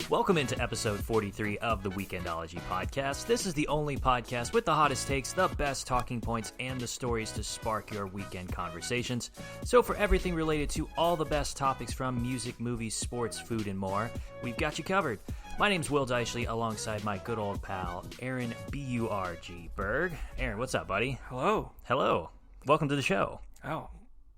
Welcome into episode 43 of the Weekendology podcast. This is the only podcast with the hottest takes, the best talking points, and the stories to spark your weekend conversations. So for everything related to all the best topics from music, movies, sports, food, and more, we've got you covered. My name's Will Deichley, alongside my good old pal, Aaron B-U-R-G Berg. Aaron, what's up, buddy? Hello. Hello. Welcome to the show. Oh,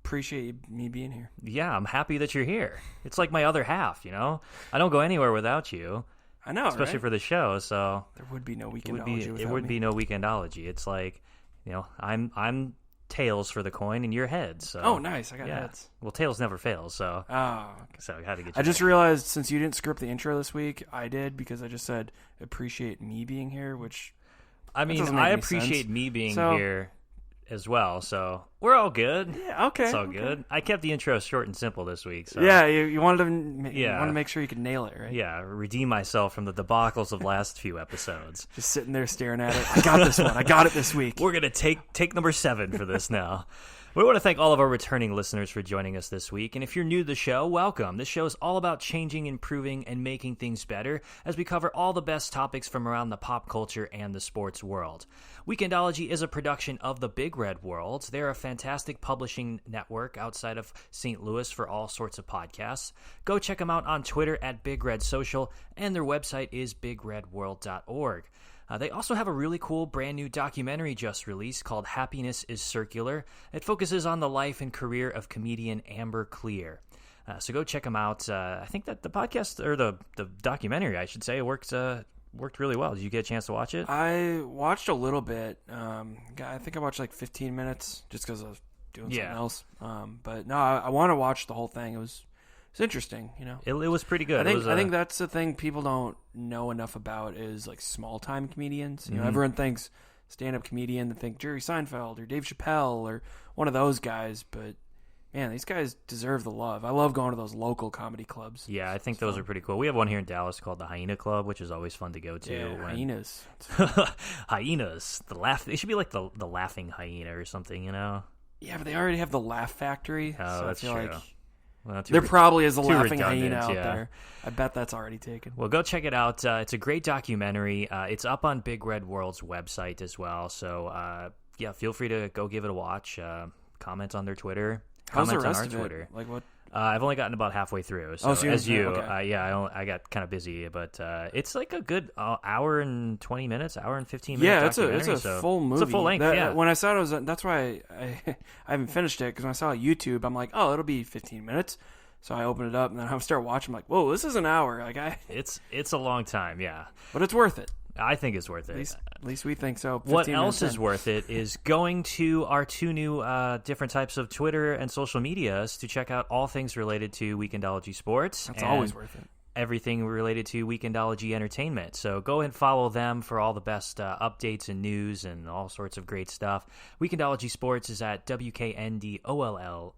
appreciate me being here. Yeah, I'm happy that you're here. It's like my other half, you know? I don't go anywhere without you. I know, especially right? for the show, so... There would be no Weekendology without It would me. be no Weekendology. It's like, you know, I'm tails for the coin and you're heads. So. Oh, nice. I got heads. Well, tails never fails, so... Oh, okay. So I had to get you I just there. realized since you didn't script the intro this week, I did because I just said appreciate me being here, which... I mean, doesn't make I any appreciate sense. me being So- here as well, so we're all good. Yeah, okay. It's all good. I kept the intro short and simple this week, so... Yeah, you wanted to you Yeah. wanted to make sure you could nail it, right? Yeah, redeem myself from the debacles of last few episodes. Just sitting there staring at it. I got this one. I got it this week. We're going to take number 7 for this now. We want to thank all of our returning listeners for joining us this week. And if you're new to the show, welcome. This show is all about changing, improving, and making things better as we cover all the best topics from around the pop culture and the sports world. Weekendology is a production of the Big Red World. They're a fantastic publishing network outside of St. Louis for all sorts of podcasts. Go check them out on Twitter at Big Red Social, and their website is bigredworld.org. They also have a really cool brand new documentary just released called Happiness is Circular. It focuses on the life and career of comedian Amber Clear. So go check them out. I think that the podcast, or the documentary, I should say, worked really well. Did you get a chance to watch it? I watched a little bit. I think I watched like 15 minutes just because I was doing something else. But no, I want to watch the whole thing. It's interesting, you know. It was pretty good. I think that's the thing people don't know enough about is like small time comedians. You know, everyone thinks stand up comedian. They think Jerry Seinfeld or Dave Chappelle or one of those guys. But man, these guys deserve the love. I love going to those local comedy clubs. Yeah, I think those are pretty cool. We have one here in Dallas called the Hyena Club, which is always fun to go to. Yeah, hyenas. Hyenas. It should be like the laughing hyena or something, you know. Yeah, but they already have the Laugh Factory. Oh, so that's I feel true. like Well, there probably is a too laughing redundant, hyena out yeah. there. I bet that's already taken. Well, go check it out. It's a great documentary. It's up on Big Red World's website as well. So, yeah, feel free to go give it a watch. Comment on their Twitter. How's the Comment rest on of our it? Twitter. Like what? I've only gotten about halfway through. So, so as you, okay. I got kind of busy, but it's like a good hour and 20 minutes, hour and 15 minutes. Yeah, documentary, it's a full movie. It's a full length. Yeah. Yeah. When I saw it, that's why I haven't finished it because when I saw it on YouTube, I'm like, oh, it'll be 15 minutes. So I open it up and then I start watching. I'm like, whoa, this is an hour. Like it's a long time. Yeah, but it's worth it. I think it's worth it. At least we think so. What 15 else minutes is in. worth it is going to our 2 new different types of Twitter and social medias to check out all things related to Weekendology Sports. That's and always worth it. everything related to Weekendology Entertainment. So go and follow them for all the best updates and news and all sorts of great stuff. Weekendology Sports is at WKNDOLLOGY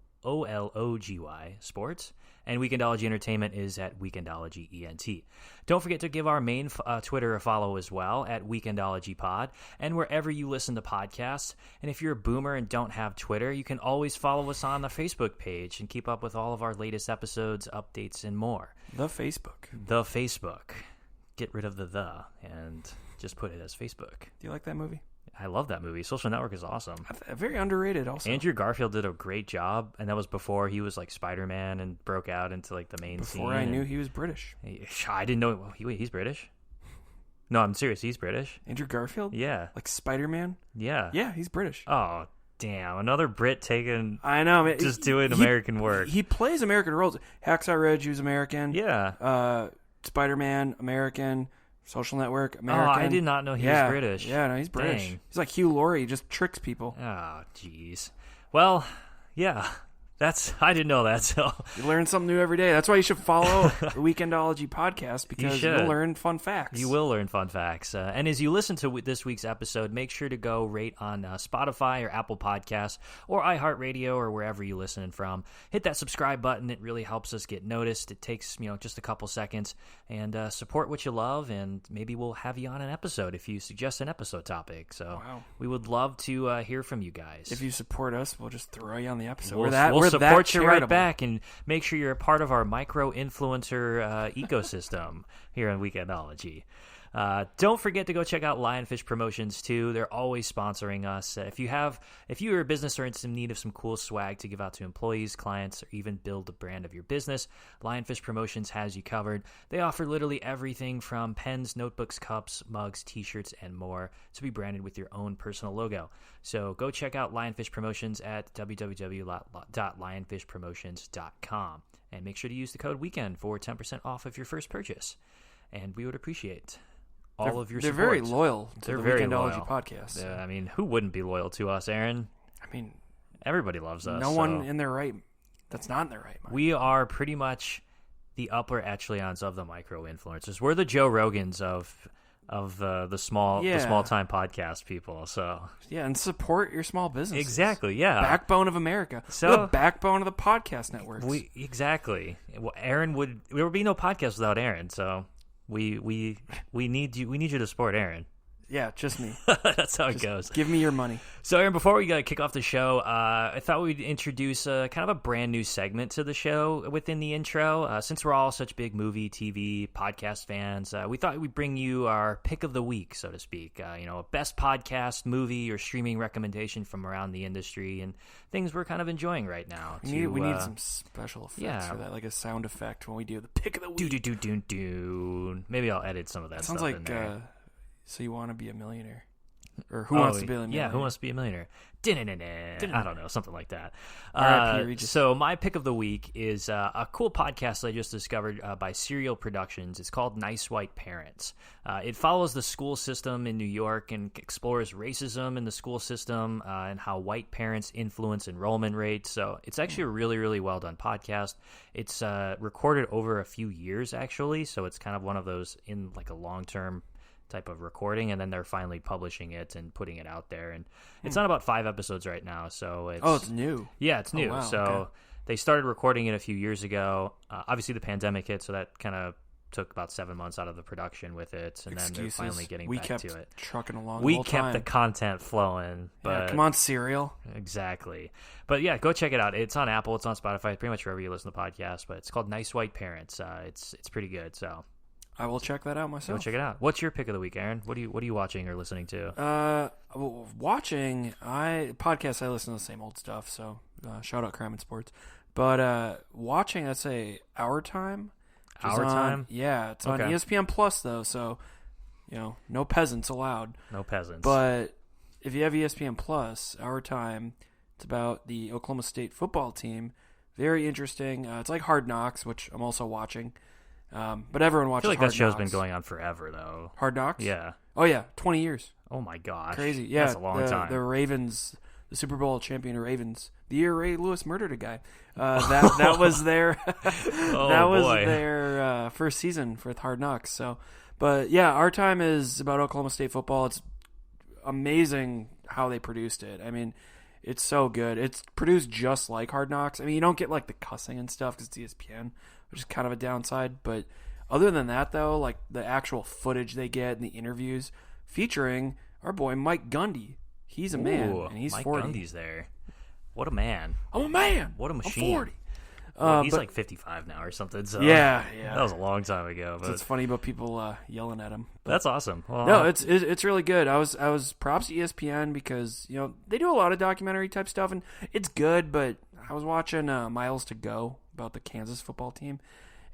Sports. And Weekendology Entertainment is at Weekendology ENT. Don't forget to give our main Twitter a follow as well at Weekendology Pod and wherever you listen to podcasts. And if you're a boomer and don't have Twitter, you can always follow us on the Facebook page and keep up with all of our latest episodes, updates, and more. The Facebook. The Facebook. Get rid of the and just put it as Facebook. Do you like that movie? I love that movie. Social Network is awesome. Very underrated also. Andrew Garfield did a great job, and that was before he was like Spider-Man and broke out into like the main scene. Before I knew he was British. I didn't know. Wait, he's British? No, I'm serious. He's British. Andrew Garfield? Yeah. Like Spider-Man? Yeah. Yeah, he's British. Oh, damn. Another Brit taking... I know. Man. Just doing American work. He plays American roles. Hacksaw Ridge, he was American. Yeah. Spider-Man, American. Social Network, American. Oh, I did not know he was British. Yeah, no, he's British. Dang. He's like Hugh Laurie. He just tricks people. Oh, jeez. Well, yeah. I didn't know that. So you learn something new every day. That's why you should follow the Weekendology podcast, because you'll learn fun facts. You will learn fun facts. And as you listen to this week's episode, make sure to go rate on Spotify or Apple Podcasts or iHeartRadio or wherever you're listening from. Hit that subscribe button. It really helps us get noticed. It takes just a couple seconds. And support what you love, and maybe we'll have you on an episode if you suggest an episode topic. So we would love to hear from you guys. If you support us, we'll just throw you on the episode. We'll support you right back, and make sure you're a part of our micro-influencer ecosystem here on Weekendology. Don't forget to go check out Lionfish Promotions too. They're always sponsoring us. If you're a business or in some need of some cool swag to give out to employees, clients, or even build the brand of your business, Lionfish Promotions has you covered. They offer literally everything from pens, notebooks, cups, mugs, t-shirts, and more to be branded with your own personal logo. So go check out Lionfish Promotions at www.lionfishpromotions.com, and make sure to use the code WEEKEND for 10% off of your first purchase. And we would appreciate all of your support. They're very loyal to the very Weekendology loyal. podcast. Yeah, I mean, who wouldn't be loyal to us, Aaron? I mean, everybody loves us. No one in their right that's not in their right mind. We are pretty much the upper echelons of the micro-influencers. We're the Joe Rogans of the small time podcast people. So and support your small business. Exactly. Yeah, backbone of America. So the backbone of the podcast networks. Well, Aaron there would be no podcast without Aaron. So we need you. We need you to support Aaron. Yeah, just me. That's how it goes. Give me your money. So, Aaron, before we kick off the show, I thought we'd introduce kind of a brand new segment to the show within the intro. Since we're all such big movie, TV, podcast fans, we thought we'd bring you our pick of the week, so to speak. A best podcast, movie, or streaming recommendation from around the industry and things we're kind of enjoying right now. We need some special effects for that, like a sound effect when we do the pick of the week. Do. Maybe I'll edit some of that stuff in there. So You Want to Be a Millionaire? Or Who Wants to Be a Millionaire? Yeah, Who Wants to Be a Millionaire? I don't know, something like that. Regis. So my pick of the week is a cool podcast I just discovered by Serial Productions. It's called Nice White Parents. It follows the school system in New York and explores racism in the school system and how white parents influence enrollment rates. So it's actually a really, really well done podcast. It's recorded over a few years, actually. So it's kind of one of those in like a long-term type of recording, and then they're finally publishing it and putting it out there. And it's on about 5 episodes right now, so it's new. Yeah, it's new. Wow, so okay. They started recording it a few years ago. Obviously the pandemic hit, so that kind of took about 7 months out of the production with it, and then they're finally getting back to it. We kept trucking along. We kept the content flowing. But come on, Serial. Exactly. But yeah, go check it out. It's on Apple, it's on Spotify, pretty much wherever you listen to podcasts. But it's called Nice White Parents. It's pretty good. So I will check that out myself. Go check it out. What's your pick of the week, Aaron? What are you watching or listening to? Podcasts, I listen to the same old stuff. So shout out Crime and Sports. But watching, I'd say Our Time. Our Time? Yeah, it's on ESPN Plus though. So no peasants allowed. No peasants. But if you have ESPN Plus, Our Time, it's about the Oklahoma State football team. Very interesting. It's like Hard Knocks, which I'm also watching. But everyone watches. I feel like Hard that show's Knocks. been going on forever, though. Hard Knocks? Yeah. Oh, yeah. 20 years. Oh, my gosh. Crazy. Yeah. That's a long time. The Ravens, the Super Bowl champion Ravens, the year Ray Lewis murdered a guy. That was their their first season for Hard Knocks. So, but yeah, Our Time is about Oklahoma State football. It's amazing how they produced it. I mean, it's so good. It's produced just like Hard Knocks. I mean, you don't get like the cussing and stuff because it's ESPN, which is kind of a downside. But other than that, though, like the actual footage they get and the interviews featuring our boy Mike Gundy. He's a man, and he's Mike 40. Gundy's there. What a man. I'm a man. What a machine. I'm 40. Well, he's like 55 now or something. So yeah. That was a long time ago. But So it's funny about people yelling at him. But that's awesome. Well, no, it's really good. I was props to ESPN because they do a lot of documentary type stuff and it's good. But I was watching Miles to Go about the Kansas football team,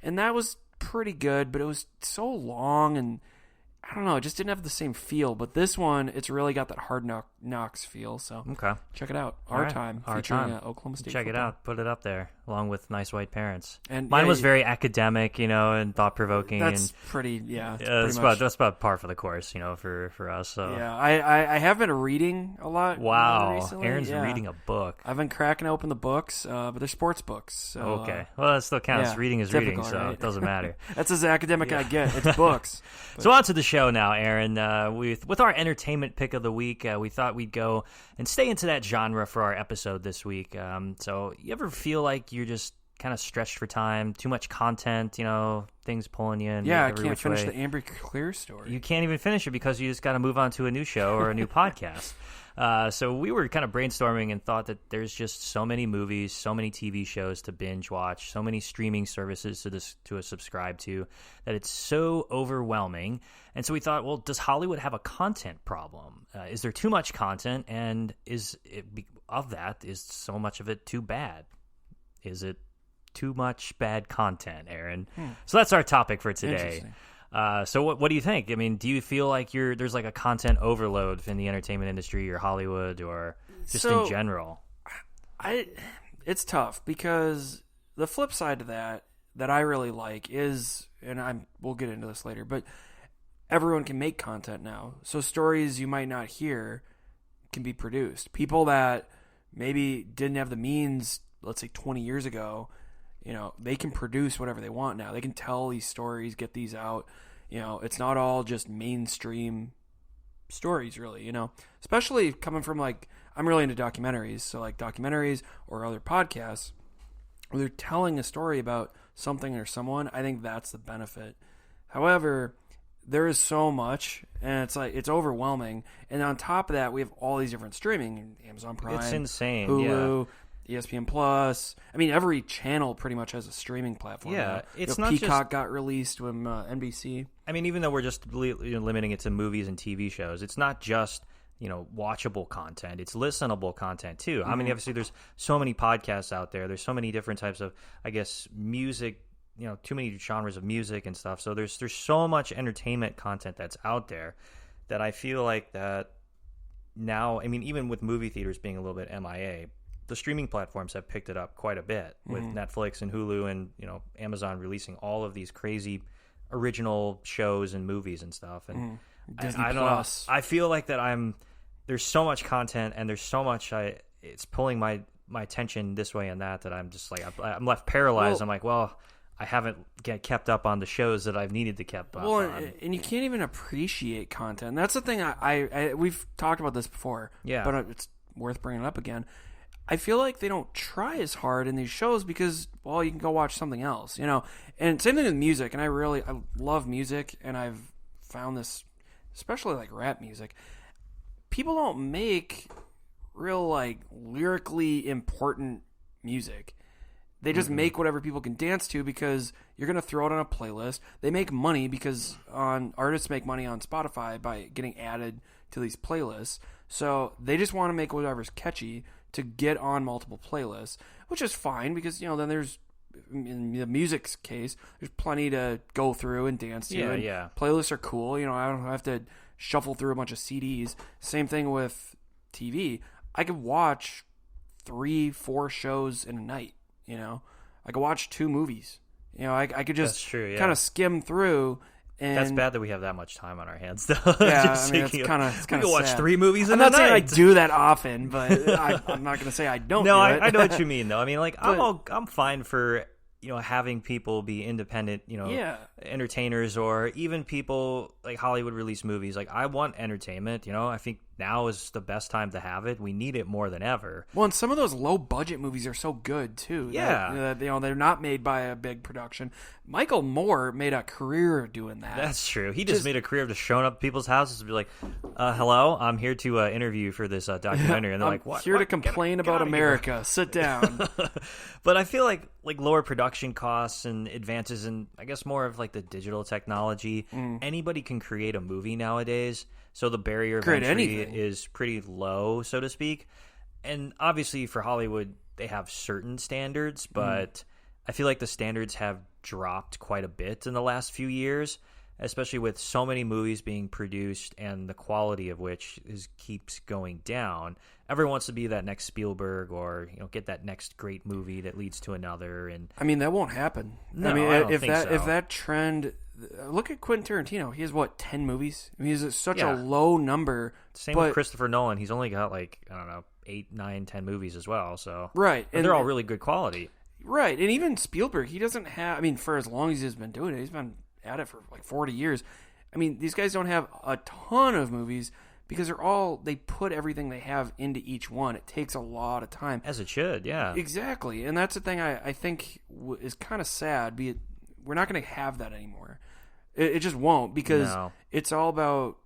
and that was pretty good. But it was so long, and I I don't know, it just didn't have the same feel. But this one, it's really got that Hard Knocks feel. So Okay. check it out. All Our right. Time, Our featuring Time. Oklahoma State Check it football. out. Put it up there, along with Nice White Parents. And Mine yeah, was very academic, and thought-provoking. That's and pretty, yeah. that's about par for the course, for us. So. Yeah, I have been reading a lot. Wow. Recently. Aaron's Yeah. reading a book. I've been cracking open the books, but they're sports books. So, Okay. Well, that still counts. yeah, Reading is typical, reading, so right? it doesn't matter. That's as academic I get. It's books. So on to the show now, Aaron. With our entertainment pick of the week, we thought we'd go and stay into that genre for our episode this week. So you ever feel like you're just kind of stretched for time, too much content, things pulling you in Yeah, I every can't which finish way. the Amber Clear story. You can't even finish it because you just got to move on to a new show or a new podcast. So we were kind of brainstorming and thought that there's just so many movies, so many TV shows to binge watch, so many streaming services to subscribe to, that it's so overwhelming. And so we thought, well, does Hollywood have a content problem? Is there too much content? And is so much of it too bad? Is it too much bad content, Aaron? So that's our topic for today. So what do you think? I mean, do you feel like there's like a content overload in the entertainment industry or Hollywood or just in general? It's tough because the flip side to that I really like is, and we'll get into this later, but everyone can make content now. So stories you might not hear can be produced. People that maybe didn't have the means, let's say 20 years ago, they can produce whatever they want now. They can tell these stories, get these out. It's not all just mainstream stories, really, especially coming from I'm really into documentaries. So documentaries or other podcasts where they're telling a story about something or someone. I think that's the benefit. However, there is so much, and it's overwhelming. And on top of that, we have all these different streaming, Amazon Prime, It's insane. Hulu, ESPN Plus. I mean, every channel pretty much has a streaming platform. Yeah, now. it's not Peacock got released when NBC. I mean, even though we're just limiting it to movies and TV shows, it's not just watchable content. It's listenable content too. I mean, obviously, there's so many podcasts out there. There's so many different types of, I guess, music. Too many genres of music and stuff. So there's so much entertainment content that's out there that I feel like that now. I mean, even with movie theaters being a little bit MIA, the streaming platforms have picked it up quite a bit with Netflix and Hulu and Amazon releasing all of these crazy original shows and movies and stuff. And Disney I don't Plus. know. I feel like that there's so much content and there's so much it's pulling my attention this way and that I'm just like I'm left paralyzed. Well, I'm like, well, I haven't kept up on the shows that I've needed to keep up on. And you can't even appreciate content. And that's the thing. We've talked about this before. Yeah, but it's worth bringing up again. I feel like they don't try as hard in these shows because, well, you can go watch something else, And same thing with music. And I love music, and I've found this, especially rap music. People don't make real lyrically important music. They just make whatever people can dance to because you're going to throw it on a playlist. They make money because artists make money on Spotify by getting added to these playlists. So they just want to make whatever's catchy to get on multiple playlists, which is fine because, then there's, in the music's case, there's plenty to go through and dance to. Yeah. Playlists are cool. I don't have to shuffle through a bunch of CDs. Same thing with TV. I could watch 3-4 shows in a night. I could watch 2 movies. I could just kind of skim through. And that's bad that we have that much time on our hands, though. Yeah, it's kind of we can watch 3 movies in I'm a not night. saying I do that often, but I'm not going to say I don't. No, do it. I know what you mean, though. I mean, I'm fine for having people be independent, entertainers, or even people like Hollywood release movies. I want entertainment. I think now is the best time to have it. We need it more than ever. Well, and some of those low budget movies are so good too. Yeah, they're not made by a big production. Michael Moore made a career doing that. That's true. He just made a career of just showing up at people's houses and be like, "Hello, I'm here to interview for this documentary," and they're like, "What? Here to complain about America. Sit down." But I feel like lower production costs and advances in, I guess, more of the digital technology. Anybody can create a movie nowadays, so the barrier of entry is pretty low, so to speak. And obviously for Hollywood, they have certain standards, but I feel like the standards have dropped quite a bit in the last few years. especially with so many movies being produced and the quality of which keeps going down. Everyone wants to be that next Spielberg or get that next great movie that leads to another. And I mean, that won't happen. No, I mean, I don't if think so. if that trend, look at Quentin Tarantino. He has 10 movies. I mean, he's such Yeah. a low number. Same with Christopher Nolan. He's only got 8, 9, 10 movies as well. So right, and they're all really good quality. Right, and even Spielberg, he doesn't have. I mean, for as long as he's been doing it, he's been at it for 40 years. I mean, these guys don't have a ton of movies because they put everything they have into each one. It takes a lot of time. As it should, yeah. Exactly, and that's the thing I think is kind of sad. We're not going to have that anymore. It just won't, because it's all about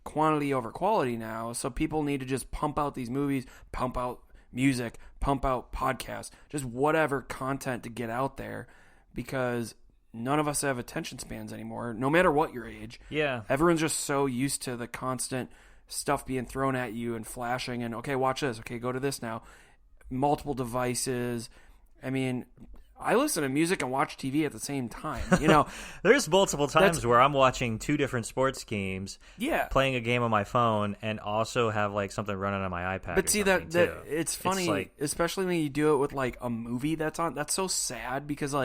quantity over quality now. So people need to just pump out these movies, pump out music, pump out podcasts, just whatever content to get out there, because none of us have attention spans anymore, no matter what your age. Yeah. Everyone's just so used to the constant stuff being thrown at you and flashing and, okay, watch this. Okay, go to this now. Multiple devices. I mean, I listen to music and watch TV at the same time. There's multiple times where I'm watching 2 different sports games, playing a game on my phone, and also have something running on my iPad. But see that it's funny, especially when you do it with a movie that's on. That's so sad, because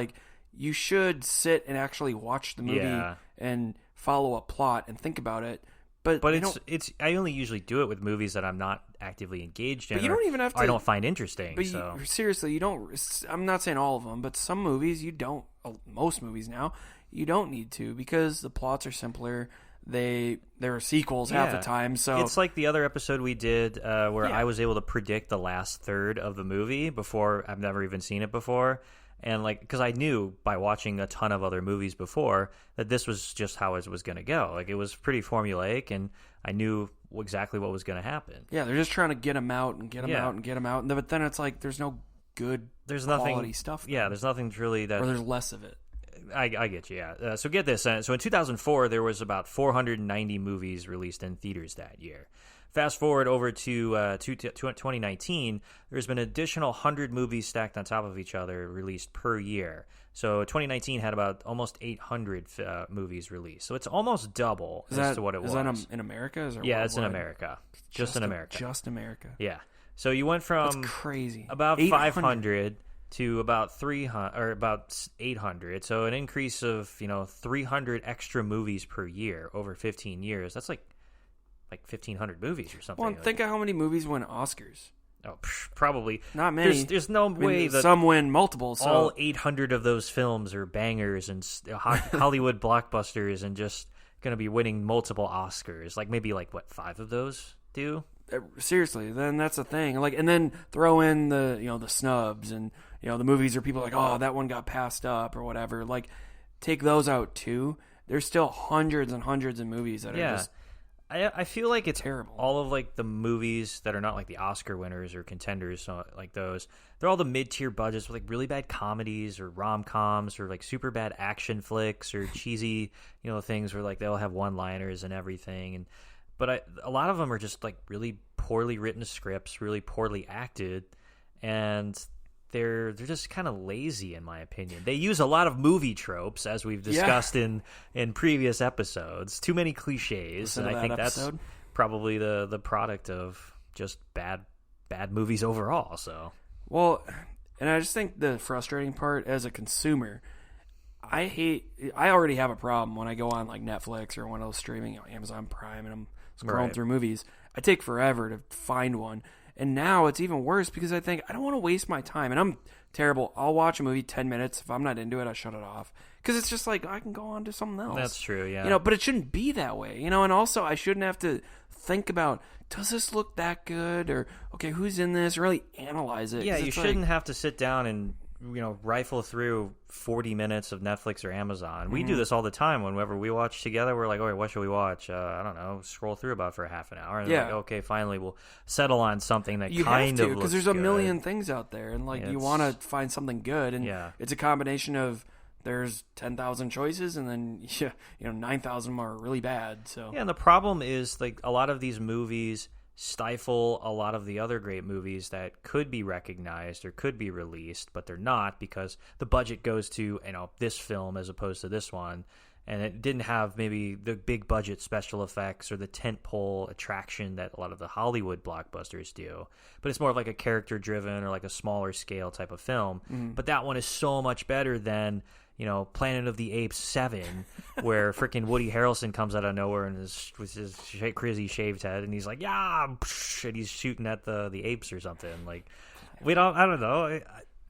you should sit and actually watch the movie and follow a plot and think about it. But it's I only usually do it with movies that I'm not actively engaged in. But you don't even have to. I don't find interesting. But so. Seriously, you don't. I'm not saying all of them, but some movies you don't. Most movies now you don't need to, because the plots are simpler. There are sequels half the time, so it's like the other episode we did where I was able to predict the last third of the movie before I've never even seen it before. And because I knew by watching a ton of other movies before that this was just how it was going to go. It was pretty formulaic, and I knew exactly what was going to happen. Yeah, they're just trying to get them out and get them out and get them out. But then it's there's no good quality stuff. Yeah, there's nothing really that... Or there's less of it. I get you, yeah. So get this. So in 2004, there was about 490 movies released in theaters that year. Fast forward over to 2019, there's been an additional 100 movies stacked on top of each other released per year. So 2019 had about almost 800 movies released. So it's almost double to what it was. Is that in America? It's in America. Just in America. Just America. Yeah. So you went from That's crazy. About 500 to about 300 or about 800. So an increase of 300 extra movies per year over 15 years. That's like 1,500 movies or something. Well, think of how many movies win Oscars. Oh, probably not many. There's no way that some win multiple. So all 800 of those films are bangers and Hollywood blockbusters, and just going to be winning multiple Oscars. Maybe 5 of those do. Seriously, then that's the thing. And then throw in the snubs and the movies where people are oh, that one got passed up or whatever. Take those out too. There's still hundreds and hundreds of movies that are just. I feel like it's terrible. All of the movies that are not the Oscar winners or contenders, so those, they're all the mid-tier budgets with really bad comedies or rom-coms or super bad action flicks or cheesy things where they'll have one-liners and everything. But a lot of them are just really poorly written scripts, really poorly acted, and they're just kind of lazy, in my opinion. They use a lot of movie tropes, as we've discussed in previous episodes. Too many cliches, and I think that's probably the product of just bad movies overall. So, well, and I just think the frustrating part as a consumer, I already have a problem when I go on Netflix or one of those streaming, Amazon Prime, and I'm scrolling through movies. I take forever to find one. And now it's even worse because I think I don't want to waste my time. And I'm terrible. I'll watch a movie 10 minutes. If I'm not into it, I shut it off. Because it's just I can go on to something else. That's true, yeah. But it shouldn't be that way. And also I shouldn't have to think about, does this look that good? Or, okay, who's in this? Really analyze it. Yeah, you shouldn't have to sit down and rifle through 40 minutes of Netflix or Amazon. We do this all the time. Whenever we watch together, we're like, all right, what should we watch? I don't know, scroll through about for a half an hour. And okay, finally we'll settle on something that you kind of looks because there's good. A million things out there, and you want to find something good, and it's a combination of there's 10,000 choices, and then 9,000 more are really bad. So and the problem is a lot of these movies stifle a lot of the other great movies that could be recognized or could be released, but they're not because the budget goes to this film as opposed to this one, and it didn't have maybe the big budget special effects or the tentpole attraction that a lot of the Hollywood blockbusters do. But it's more of like a character driven or like a smaller scale type of film. But that one is so much better than, you know, Planet of the Apes 7, where freaking Woody Harrelson comes out of nowhere and with his crazy shaved head, and he's like, yeah, and he's shooting at the apes or something. Like, I don't know.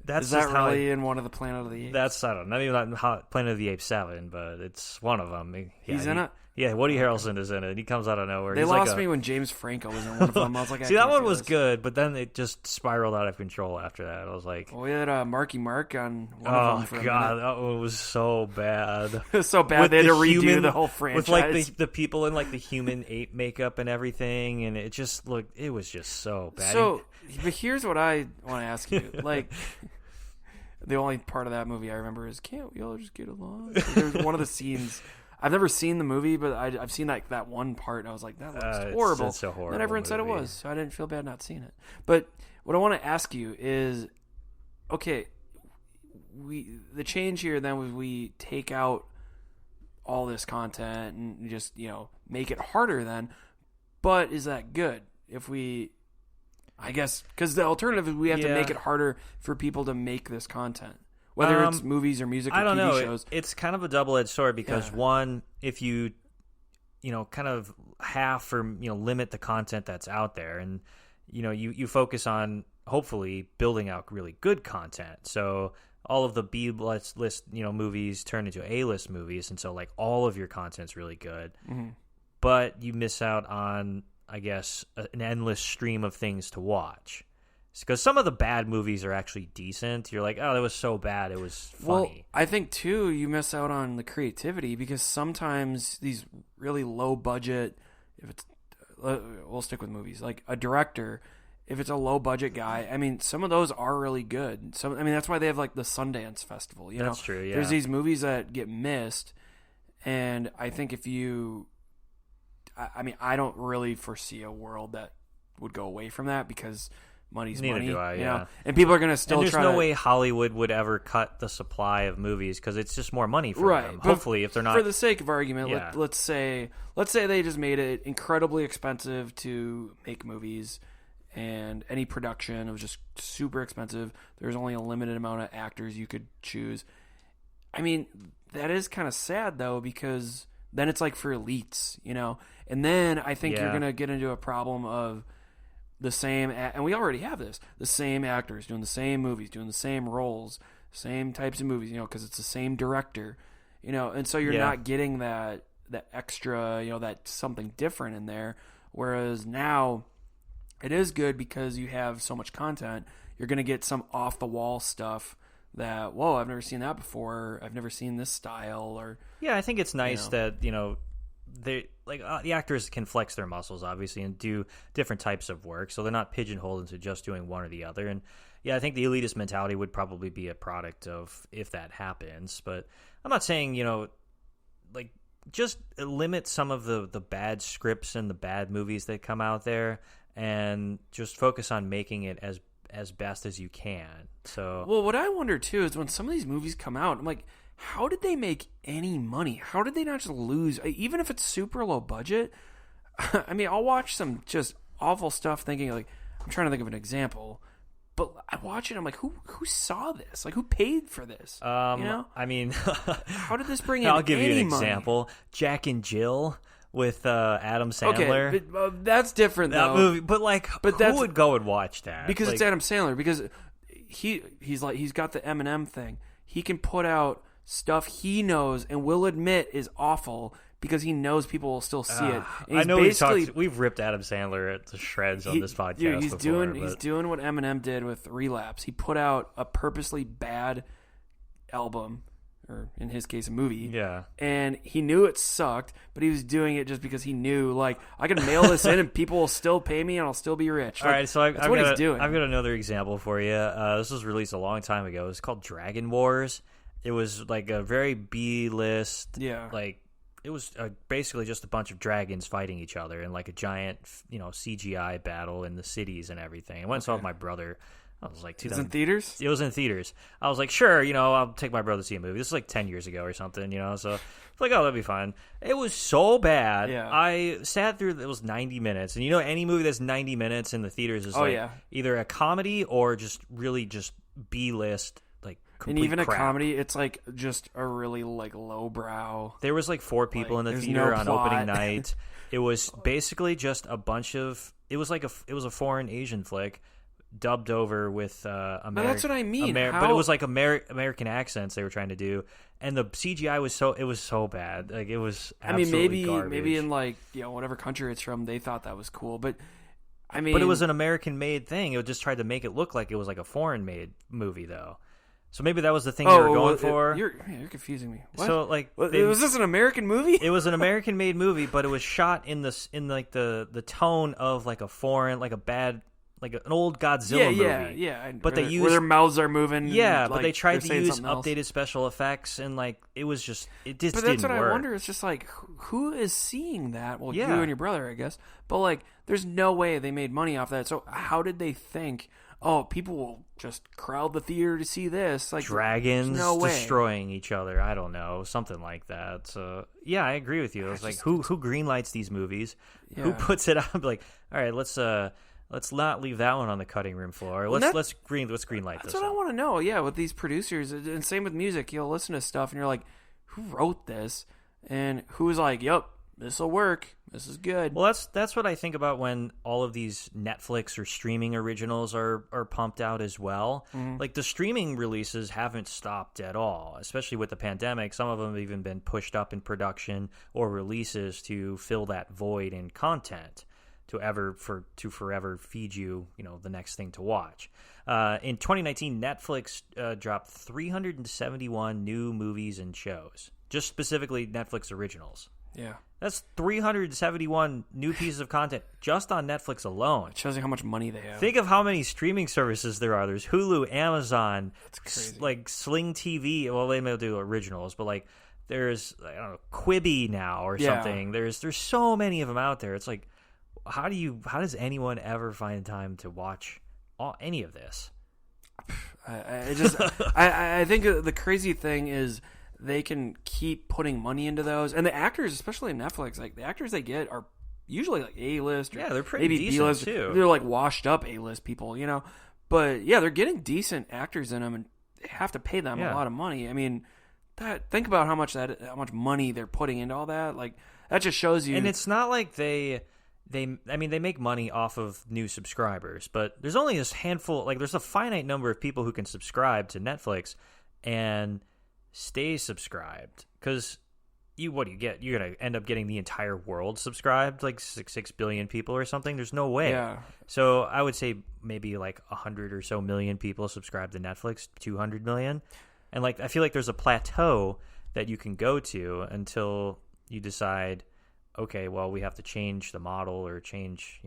That's Is that just how really in one of the Planet of the Apes? I don't know. Not even not Planet of the Apes 7, but it's one of them. He's in it? Yeah, Woody Harrelson is in it. He comes out of nowhere. They He's lost like me when James Franco was in one of them. I was like, see, that one was good, but then it just spiraled out of control after that. I was like, well, we had Marky Mark on one oh of them for god, a minute. that one was so bad. It was so bad they had to redo the whole franchise. With like the people in like the human ape makeup and everything, and it just looked, it was just so bad. So, but here's what I want to ask you. Like, the only part of that movie I remember is, can't we all just get along? There's one of the scenes. I've never seen the movie, but I've seen like that one part, and I was like, that looks horrible. It's a horrible and everyone movie. said it was, so I didn't feel bad not seeing it. But what I want to ask you is, okay, the change here then was we take out all this content and just, you know, make it harder then. But is that good? If we, I guess, because the alternative is we have to make it harder for people to make this content. Whether it's movies or music or I don't TV know. shows. It's kind of a double-edged sword because one, if you know, kind of half or, you know, limit the content that's out there, and, you know, you focus on hopefully building out really good content. So all of the B-list, you know, movies turn into A-list movies, and so like all of your content's really good. Mm-hmm. But you miss out on, I guess, an endless stream of things to watch. Because some of the bad movies are actually decent. You're like, oh, that was so bad, it was funny. Well, I think, too, you miss out on the creativity because sometimes these really low budget, if it's, we'll stick with movies, like a director, if it's a low budget guy, I mean, some of those are really good. I mean, that's why they have like the Sundance Festival. You know? That's true, yeah. There's these movies that get missed, and I think if you, I mean, I don't really foresee a world that would go away from that because money's Neither money. do I, you yeah. know? And people are going to still and try there's no way Hollywood would ever cut the supply of movies because it's just more money for them. But Hopefully, if they're not... For the sake of argument, Yeah. let's say they just made it incredibly expensive to make movies, and any production, it was just super expensive. There's only a limited amount of actors you could choose. I mean, that is kind of sad, though, because then it's like for elites, you know? And then I think you're going to get into a problem of the same, and we already have this, the same actors doing the same movies, doing the same roles, same types of movies, you know, because it's the same director, you know, and so you're not getting that extra, you know, that something different in there. Whereas now it is good because you have so much content. You're going to get some off the wall stuff that, whoa, I've never seen that before. I've never seen this style. Or yeah, I think it's nice that, you know, they like the actors can flex their muscles obviously and do different types of work, so they're not pigeonholed into just doing one or the other. And yeah, I think the elitist mentality would probably be a product of if that happens. But I'm not saying, you know, like just limit some of the bad scripts and the bad movies that come out there, and just focus on making it as best as you can. So well, what I wonder too is when some of these movies come out, I'm like, how did they make any money? How did they not just lose? Even if it's super low budget, I mean, I'll watch some just awful stuff thinking, like, I'm trying to think of an example, but I watch it, I'm like, who saw this? Like, who paid for this? You know? I mean, how did this bring in I'll give you an money? example. Jack and Jill with Adam Sandler. Okay, but, that's different, that though. movie, but who would go and watch that? Because like, it's Adam Sandler. Because he's got the Eminem thing. He can put out stuff he knows and will admit is awful because he knows people will still see it. And I know we've ripped Adam Sandler to shreds on this podcast. Dude, he's before, doing what Eminem did with Relapse. He put out a purposely bad album, or in his case, a movie. Yeah. And he knew it sucked, but he was doing it just because he knew, like, I can mail this in and people will still pay me and I'll still be rich. All right, so that's what he's doing. I've got another example for you. This was released a long time ago. It's called Dragon Wars. It was like a very B-list. Yeah. Like, it was basically just a bunch of dragons fighting each other in like a giant, you know, CGI battle in the cities and everything. I went and saw it with my brother I was like, It was in theaters? It was in theaters. I was like, sure, I'll take my brother to see a movie. This is like 10 years ago or something, so it's like, oh, that'd be fine. It was so bad. Yeah. I sat through, it was 90 minutes. And any movie that's 90 minutes in the theaters is either a comedy or just really just B-list, like, complete and even crap. a comedy, it's like just a really like lowbrow. There was like 4 people in the theater on opening night. It was basically just a bunch of, it was a foreign Asian flick dubbed over with American. That's what I mean. But it was like American accents they were trying to do, and the CGI was so bad. Like, it was absolutely garbage. maybe in like whatever country it's from, they thought that was cool, but but it was an American made thing. It just tried to make it look like it was like a foreign made movie though. So maybe that was the thing they were going for. You're confusing me. What? So like, was this an American movie? It was an American made movie, but it was shot in like the tone of like a foreign, like a bad, like an old Godzilla movie. Yeah. But they used where their mouths are moving. Yeah, but like, they tried to use else. updated special effects, and like it just But didn't that's what work. I wonder. It's just like, who is seeing that? Well, Yeah. you and your brother, I guess. But like, there's no way they made money off that. So how did they think? Oh, people will just crowd the theater to see this. Like Dragons no way. destroying each other. I don't know, something like that. So yeah, I agree with you. It's like, who greenlights these movies? Yeah. Who puts it up? Like, all right, let's not leave that one on the cutting room floor. Let's greenlight this. That's what I want to know. Yeah, with these producers, and same with music. You'll listen to stuff, and you're like, who wrote this? And who's like, yep, this will work. This is good. Well, that's what I think about when all of these Netflix or streaming originals are pumped out as well. Mm-hmm. Like, the streaming releases haven't stopped at all, especially with the pandemic. Some of them have even been pushed up in production or releases to fill that void in content to forever feed you, the next thing to watch. In 2019, Netflix dropped 371 new movies and shows, just specifically Netflix originals. Yeah. That's 371 new pieces of content just on Netflix alone. It shows you how much money they have. Think of how many streaming services there are. There's Hulu, Amazon, That's crazy. like Sling TV. Well, they may do originals, but like there's, I don't know, Quibi now or something. There's so many of them out there. It's like, how does anyone ever find time to watch any of this? I think the crazy thing is they can keep putting money into those, and the actors, especially in Netflix, like the actors they get are usually like A-list. Or they're pretty maybe decent B-list. too. They're like washed up A-list people, But yeah, they're getting decent actors in them, and they have to pay them a lot of money. I mean, think about how much money they're putting into all that. Like, that just shows you. And it's not like they make money off of new subscribers, but there's only this handful, like there's a finite number of people who can subscribe to Netflix and stay subscribed, because what do you get? You're going to end up getting the entire world subscribed, like 6 billion people or something. There's no way. Yeah. So I would say maybe like 100 or so million people subscribe to Netflix, 200 million. And like, I feel like there's a plateau that you can go to until you decide, okay, well, we have to change the model or change,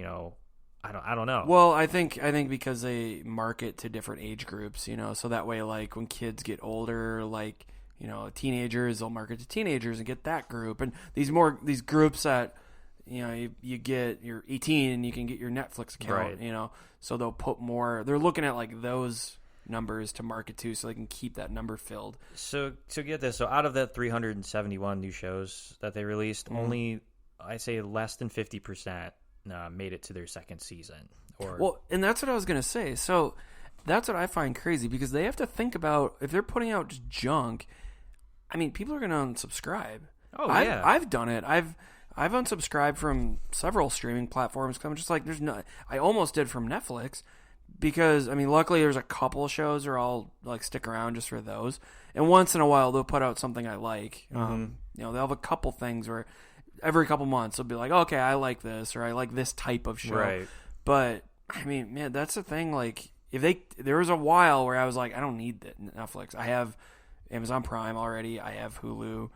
I don't know. Well, I think because they market to different age groups, so that way, like when kids get older, like teenagers, they'll market to teenagers and get that group, and these groups that you get, you're 18 and you can get your Netflix account, right. So they'll put more. They're looking at like those numbers to market to, so they can keep that number filled. So get this. So out of that 371 new shows that they released, only I say less than 50% made it to their second season. And that's what I was gonna say. So that's what I find crazy, because they have to think about, if they're putting out just junk, I mean, people are gonna unsubscribe. Oh, yeah. I've done it. I've unsubscribed from several streaming platforms because I'm just like, I almost did from Netflix, because I mean, luckily there's a couple of shows where I'll like stick around just for those, and once in a while they'll put out something I like. They'll have a couple things where every couple months they'll be like, okay, I like this, or I like this type of show. Right. But I mean, man, that's the thing. Like, there was a while where I was like, I don't need Netflix. I have Amazon Prime already. I have Hulu.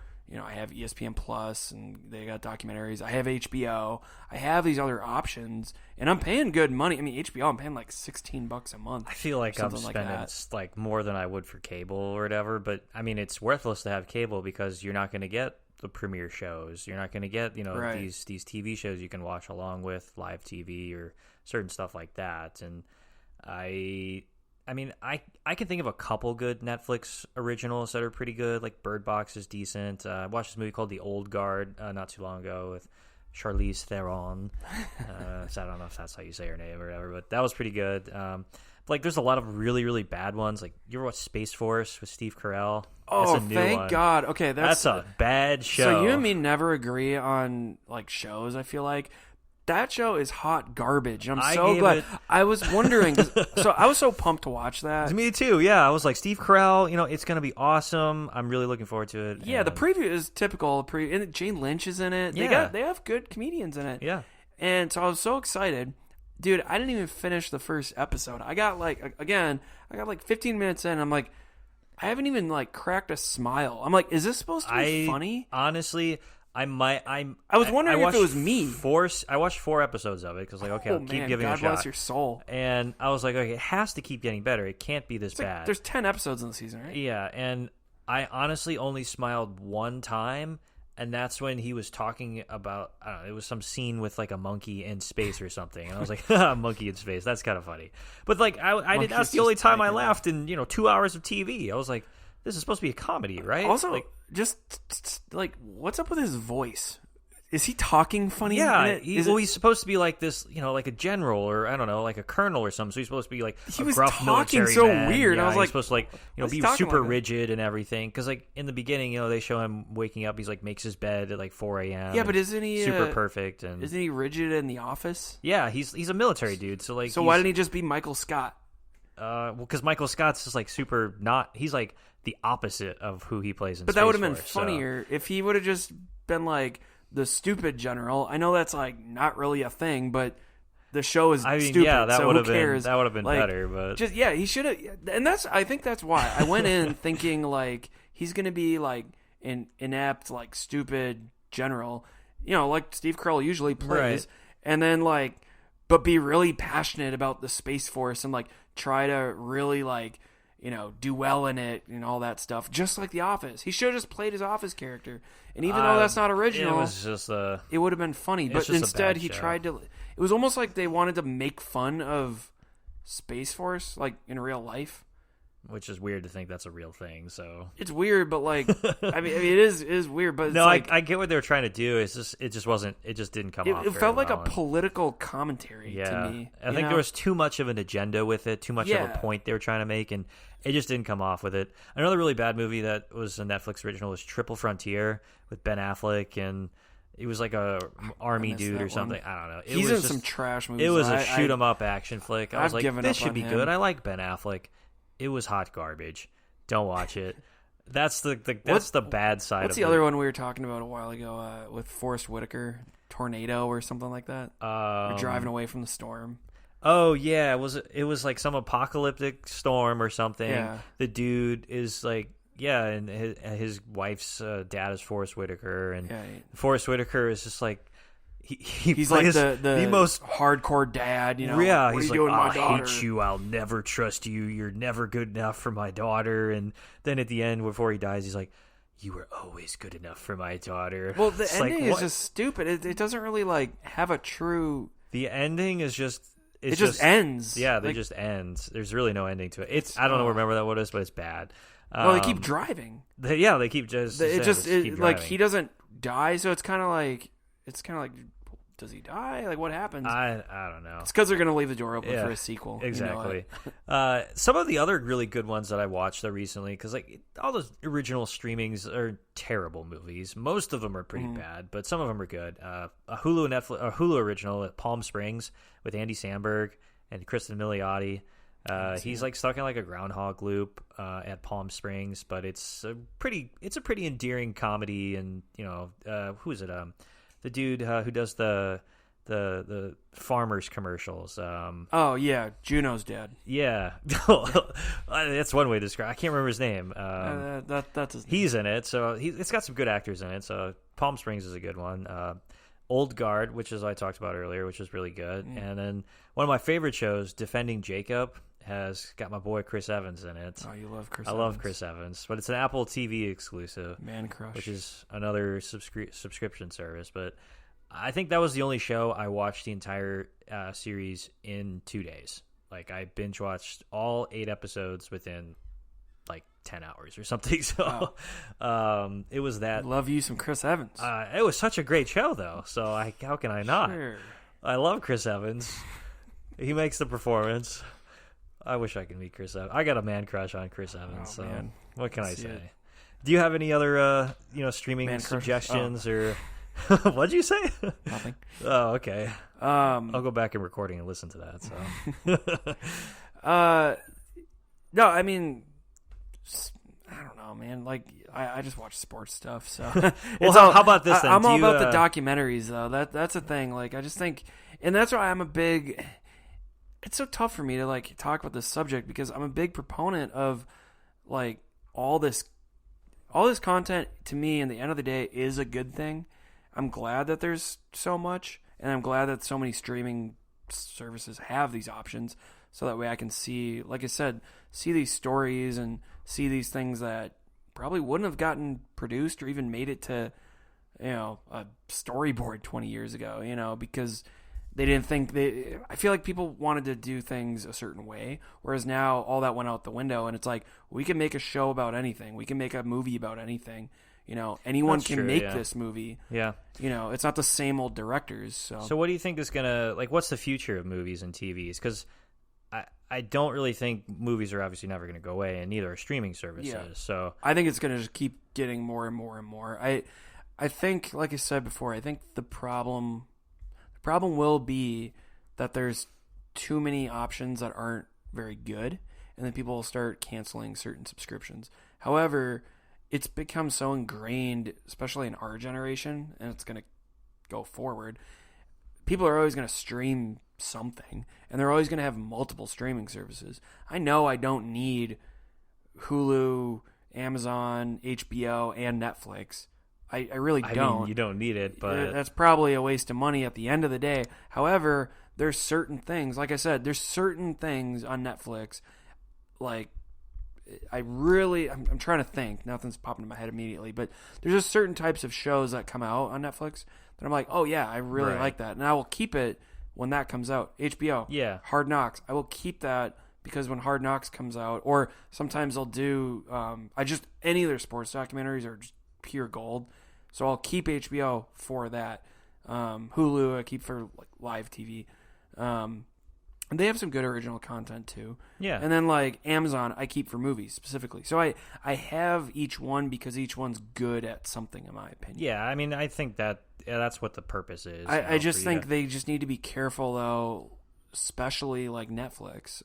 I have ESPN Plus, and they got documentaries. I have HBO. I have these other options, and I'm paying good money. I mean, HBO, I'm paying like $16 a month. I feel like I'm spending like more than I would for cable or whatever, but I mean, it's worthless to have cable because you're not going to get the premiere shows. You're not going to get, right. these TV shows you can watch along with live TV or certain stuff like that. And I mean, I can think of a couple good Netflix originals that are pretty good. Like Bird Box is decent. I watched this movie called The Old Guard not too long ago with Charlize Theron. So I don't know if that's how you say her name or whatever, but that was pretty good. Like, there's a lot of really, really bad ones. Like, you ever watch Space Force with Steve Carell? Oh, thank God. Okay, that's a bad show. So you and me never agree on, like, shows, I feel like. That show is hot garbage. I'm so glad. I was wondering. So I was so pumped to watch that. Me too, yeah. I was like, Steve Carell, it's going to be awesome. I'm really looking forward to it. Yeah, the preview is typical. And Jane Lynch is in it. Yeah. They have good comedians in it. Yeah. And so I was so excited. Dude, I didn't even finish the first episode. I got like 15 minutes in. I'm like, I haven't even like cracked a smile. I'm like, is this supposed to be funny? Honestly, I was wondering if it was me. I watched 4 episodes of it because I'll keep giving it a shot. God bless your soul. And I was like, okay, it has to keep getting better. It can't be this bad. There's 10 episodes in the season, right? Yeah, and I honestly only smiled one time. And that's when he was talking about, I don't know, it was some scene with like a monkey in space or something. And I was like, monkey in space. That's kind of funny. But like, that's the only time I laughed in, 2 hours of TV. I was like, this is supposed to be a comedy, right? Also, like, just like, what's up with his voice? Is he talking funny? Yeah, he's supposed to be like this, like a general or I don't know, like a colonel or something. So he's supposed to be like he a was gruff talking military so man. weird. Yeah, I was like, supposed to like be super rigid and everything. Because like in the beginning, they show him waking up. He's like makes his bed at like 4 a.m. Yeah, but isn't he super perfect? And isn't he rigid in the office? Yeah, he's a military dude. So like, why didn't he just be Michael Scott? Well, because Michael Scott's just like super not. He's like the opposite of who he plays in. But Space that would have been Force, funnier if he would have just been like the stupid general. I know that's like not really a thing, but the show is stupid. Yeah, that so would who cares? That would have been like, better. But he should have. And I think that's why I went in thinking like he's gonna be like an inept, like stupid general, like Steve Carell usually plays, right. And then like, but be really passionate about the Space Force and like try to really like. Do well in it and all that stuff, just like The Office. He should have just played his Office character. And even though that's not original, it was just it would have been funny. But instead, he tried to. It was almost like they wanted to make fun of Space Force, like in real life. Which is weird to think that's a real thing. So it's weird, but like, I mean, it is weird. But it's no, like, I get what they were trying to do. It just wasn't. It just didn't come off. It felt like well. a political commentary to me. I think there was too much of an agenda with it, too much of a point they were trying to make, and it just didn't come off with it. Another really bad movie that was a Netflix original was Triple Frontier with Ben Affleck, and it was like a army dude or something. I don't know. He's in some trash movies. It was a shoot 'em up action flick. I was like, this should be him. good. I like Ben Affleck. It was hot garbage. Don't watch it. That's the bad side. What's the other one we were talking about a while ago with Forrest Whitaker, Tornado or something like that? We're driving away from the storm. Oh yeah, it was like some apocalyptic storm or something. Yeah. The dude is like and his wife's dad is Forrest Whitaker, and Forrest Whitaker is just like he's like the most hardcore dad. Yeah, what he's are you doing, like, my daughter? I hate you. I'll never trust you. You're never good enough for my daughter. And then at the end, before he dies, he's like, you were always good enough for my daughter. Well, the ending is just stupid. It doesn't really like have a true. The ending is just. It just ends. Yeah, they just ends. There's really no ending to it. I don't know remember that what it is, but it's bad. Well, they keep driving. They keep just. Like he doesn't die, so it's kind of like does he die? Like what happens? I don't know. It's because they're going to leave the door open for a sequel. Exactly. Some of the other really good ones that I watched though recently, because like all those original streamings are terrible movies. Most of them are pretty bad, but some of them are good. A Hulu original at Palm Springs with Andy Samberg and Kristen Milioti. He's like stuck in like a groundhog loop at Palm Springs, but it's a pretty endearing comedy, and who is it? The dude who does the farmers commercials. Oh yeah, Juno's dad. Yeah, that's one way to describe. I can't remember his name. That's his name. He's in it, so it's got some good actors in it. So Palm Springs is a good one. Old Guard, which is I talked about earlier, which is really good. And then one of my favorite shows, Defending Jacob, has got my boy Chris Evans in it. Oh, you love Chris Evans. I love Chris Evans, but it's an Apple TV exclusive. Man crush. Which is another subscription service. But I think that was the only show I watched the entire series in 2 days. Like I binge watched all 8 episodes within like 10 hours or something. So it was that. Love you some Chris Evans. It was such a great show though. So how can I not? Sure. I love Chris Evans. He makes the performance. I wish I could meet Chris Evans. I got a man crush on Chris Evans. So man. what can I say? It. Do you have any other streaming suggestions or what'd you say? Nothing. Oh, okay. I'll go back in recording and listen to that. So no, I mean, I don't know, man. Like I just watch sports stuff. So well, how about this then? I'm all about the documentaries though. That's a thing. Like I just think, and that's why I'm a big. It's so tough for me to like talk about this subject because I'm a big proponent of like all this content. To me, in the end of the day, is a good thing. I'm glad that there's so much, and I'm glad that so many streaming services have these options, so that way I can see, like I said, see these stories and see these things that probably wouldn't have gotten produced or even made it to, a storyboard 20 years ago, because they didn't think I feel like people wanted to do things a certain way, whereas now all that went out the window, and it's like, we can make a show about anything. We can make a movie about anything. Anyone That's can true, make yeah. this movie. Yeah. It's not the same old directors. So what do you think is going to, like, what's the future of movies and TVs? Because I don't really think movies are obviously never going to go away, and neither are streaming services. Yeah. So I think it's going to just keep getting more and more and more. I think, like I said before, I think the problem will be that there's too many options that aren't very good, and then people will start canceling certain subscriptions. However, it's become so ingrained, especially in our generation, and it's going to go forward. People are always going to stream something, and they're always going to have multiple streaming services. I know I don't need Hulu, Amazon, HBO, and Netflix. I really don't. I mean, you don't need it, but that's probably a waste of money at the end of the day. However, there's certain things, like I said, there's certain things on Netflix, like I'm trying to think. Nothing's popping in my head immediately, but there's just certain types of shows that come out on Netflix that I'm like, oh yeah, I really like that, and I will keep it when that comes out. HBO, yeah, Hard Knocks, I will keep that because when Hard Knocks comes out, or sometimes I'll do, any of their sports documentaries are just pure gold, so I'll keep HBO for that. Hulu I keep for like live TV. And they have some good original content too. Yeah. And then like Amazon, I keep for movies specifically. So I have each one because each one's good at something, in my opinion. Yeah, I mean, I think that's what the purpose is. I just think they just need to be careful though, especially like Netflix.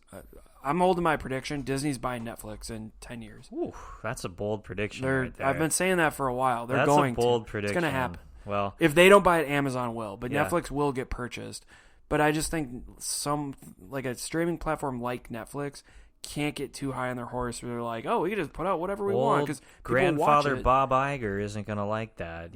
I'm holding my prediction. Disney's buying Netflix in 10 years. Ooh, that's a bold prediction right there. I've been saying that for a while. That's a bold prediction. It's going to happen. Well, if they don't buy it, Amazon will. But yeah. Netflix will get purchased. But I just think like a streaming platform like Netflix can't get too high on their horse where they're like, oh, we can just put out whatever we want because grandfather Bob Iger isn't going to like that.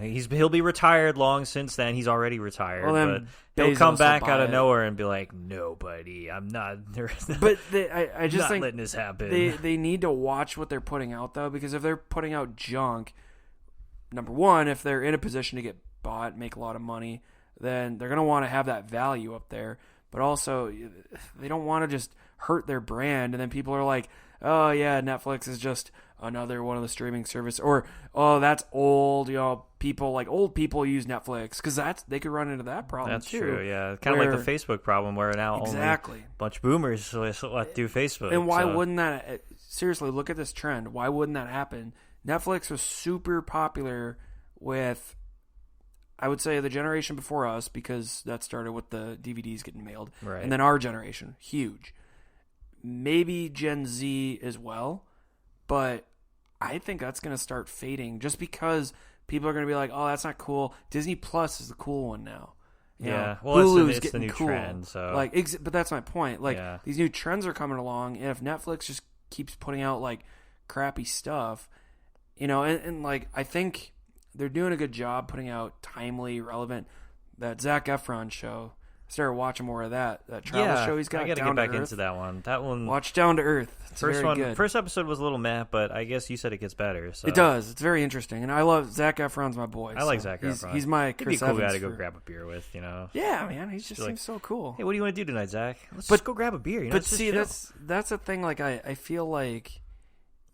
He'll be retired long since then. He's already retired. Well, but he'll come back out of nowhere and be like, nobody, I'm not. But I just not think letting this happen. They need to watch what they're putting out though, because if they're putting out junk, number one, if they're in a position to get bought, make a lot of money, then they're going to want to have that value up there. But also, they don't want to just hurt their brand, and then people are like, oh, yeah, Netflix is just another one of the streaming services. Or, oh, that's old. Old people use Netflix, because they could run into that problem, that's too. That's true, yeah. Kind of like the Facebook problem, where now only a bunch of boomers do Facebook. And why wouldn't that, seriously, look at this trend. Why wouldn't that happen? Netflix was super popular with, I would say, the generation before us, because that started with the DVDs getting mailed. Right. And then our generation, huge. Maybe Gen Z as well, but I think that's going to start fading just because people are going to be like, oh, that's not cool. Disney Plus is the cool one now. Well, Hulu's it's the new cool. trend. So. But that's my point. These new trends are coming along, and if Netflix just keeps putting out crappy stuff, and I think they're doing a good job putting out timely, relevant. That Zac Efron show, started watching more of that travel show he's got. I got to Down get back to Earth. into that one. That one. Watch Down to Earth. It's First very one, good. first episode was a little meh, but I guess you said it gets better. So. It does. It's very interesting, and I love Zac Efron's my boy. I like Zac Efron. He's my He'd Chris be a cool Evans guy to go grab a beer with, you know. Yeah, man, he just seems so cool. Hey, what do you want to do tonight, Zach? Let's just go grab a beer. You know, but see, that's the thing. Like, I feel like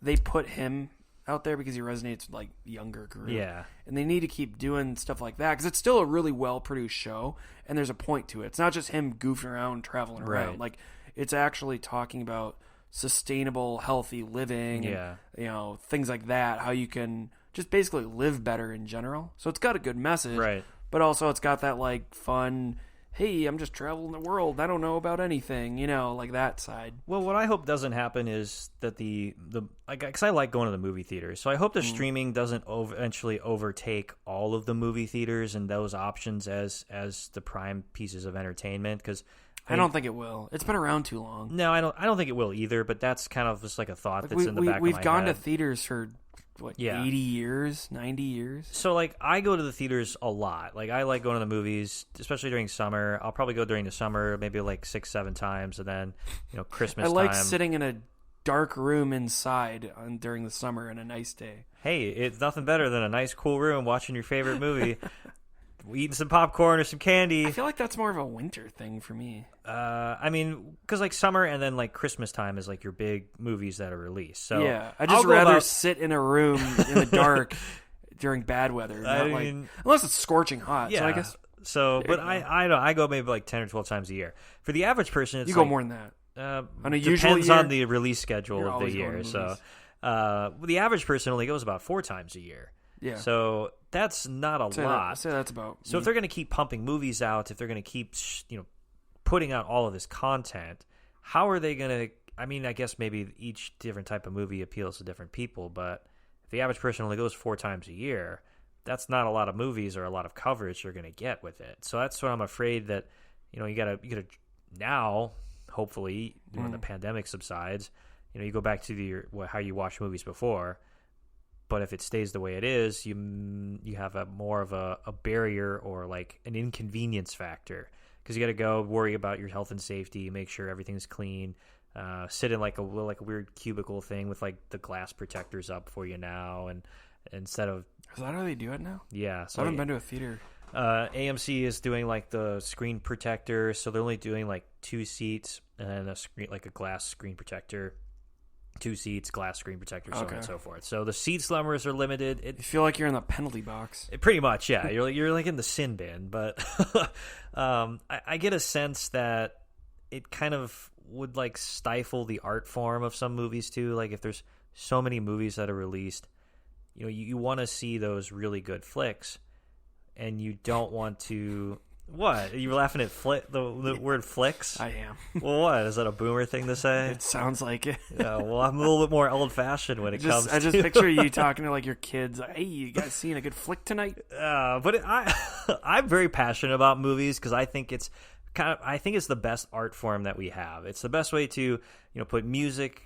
they put him out there because he resonates with like younger group. Yeah, and they need to keep doing stuff like that because it's still a really well produced show, and there's a point to it. It's not just him goofing around, traveling around. Right. Like, it's actually talking about sustainable, healthy living. And, you know, things like that. How you can just basically live better in general. So it's got a good message, right? But also it's got that like fun. Hey, I'm just traveling the world. I don't know about anything, you know, like that side. Well, what I hope doesn't happen is that because I like going to the movie theaters, so I hope the streaming doesn't eventually overtake all of the movie theaters and those options as the prime pieces of entertainment. Because I don't think it will. It's been around too long. No, I don't think it will either. But that's kind of just like a thought that's in the back of my head. We've gone to theaters for. 80 years, 90 years? So, like, I go to the theaters a lot. Like, I like going to the movies, especially during summer. I'll probably go during the summer, maybe like 6-7 times, and then, you know, Christmas I like time. sitting in a dark room inside during the summer on a nice day. Hey, it's nothing better than a nice, cool room watching your favorite movie. Eating some popcorn or some candy. I feel like that's more of a winter thing for me. I mean, because like summer and then like Christmas time is like your big movies that are released. So yeah, I just rather sit in a room in the dark during bad weather. Unless it's scorching hot. Yeah. So I guess. So, but I go maybe like 10 or 12 times a year. For the average person, it's you go more than that. On a depends on the release schedule of the year. So, the average person only goes about 4 times a year. Yeah. So that's not a lot. Say that's about. So if they're going to keep pumping movies out, if they're going to keep, putting out all of this content, how are they going to? I mean, I guess maybe each different type of movie appeals to different people, but if the average person only goes 4 times a year, that's not a lot of movies or a lot of coverage you're going to get with it. So that's what I'm afraid that you gotta now. Hopefully, when the pandemic subsides, you go back to how you watch movies before. But if it stays the way it is, you have more of a barrier or like an inconvenience factor because you got to go worry about your health and safety, make sure everything's clean, sit in like a weird cubicle thing with like the glass protectors up for you now, and instead of is that how they do it now? Yeah, so I haven't been to a theater. AMC is doing like the screen protector, so they're only doing like 2 seats and a screen, like a glass screen protector. 2 seats, glass screen protector, so on and so forth. So the seat numbers are limited. You feel like you're in the penalty box. Pretty much, yeah. You're like in the sin bin. But I get a sense that it kind of would like stifle the art form of some movies too. Like if there's so many movies that are released, you want to see those really good flicks, and you don't want to. What? Are you laughing at the word flicks? I am. Well, what? Is that a boomer thing to say? It sounds like it. Yeah, well, I'm a little bit more old-fashioned when it comes to... I just picture you talking to, like, your kids. Hey, you guys seeing a good flick tonight? But I'm very passionate about movies because I think it's the best art form that we have. It's the best way to, put music,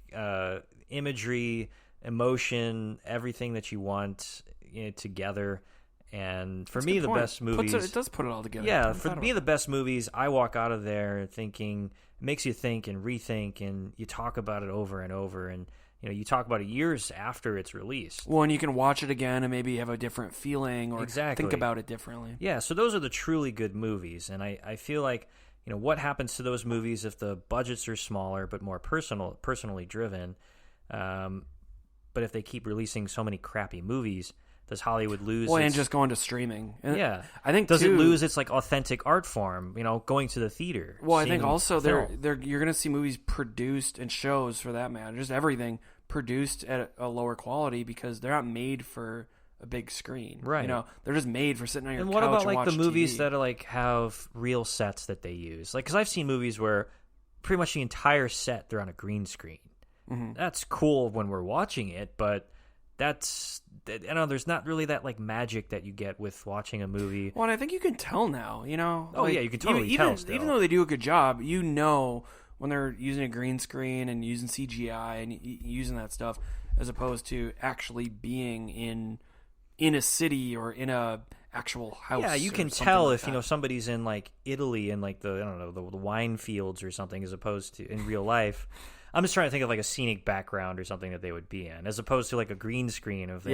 imagery, emotion, everything that you want together. And for me, the best movies... It does put it all together. Yeah, for me, the best movies, I walk out of there thinking... It makes you think and rethink, and you talk about it over and over, and you talk about it years after it's released. Well, and you can watch it again and maybe have a different feeling or think about it differently. Yeah, so those are the truly good movies, and I feel like what happens to those movies if the budgets are smaller but more personally driven, but if they keep releasing so many crappy movies... Does Hollywood lose? And just going to streaming. Yeah, I think does it lose its like authentic art form? Going to the theater. Well, I think also you're going to see movies produced and shows for that matter, just everything produced at a lower quality because they're not made for a big screen. Right. They're just made for sitting on your couch. And what about and like the movies TV. that are like have real sets that they use? Like, because I've seen movies where pretty much the entire set they're on a green screen. Mm-hmm. That's cool when we're watching it, but. There's not really that like magic that you get with watching a movie. Well, and I think you can tell now, Oh, yeah, you can totally tell still. Even though they do a good job, when they're using a green screen and using CGI and using that stuff as opposed to actually being in a city or in a actual house. Yeah, you can tell if somebody's in like Italy in like the wine fields or something, as opposed to in real life. I'm just trying to think of like a scenic background or something that they would be in, as opposed to like a green screen of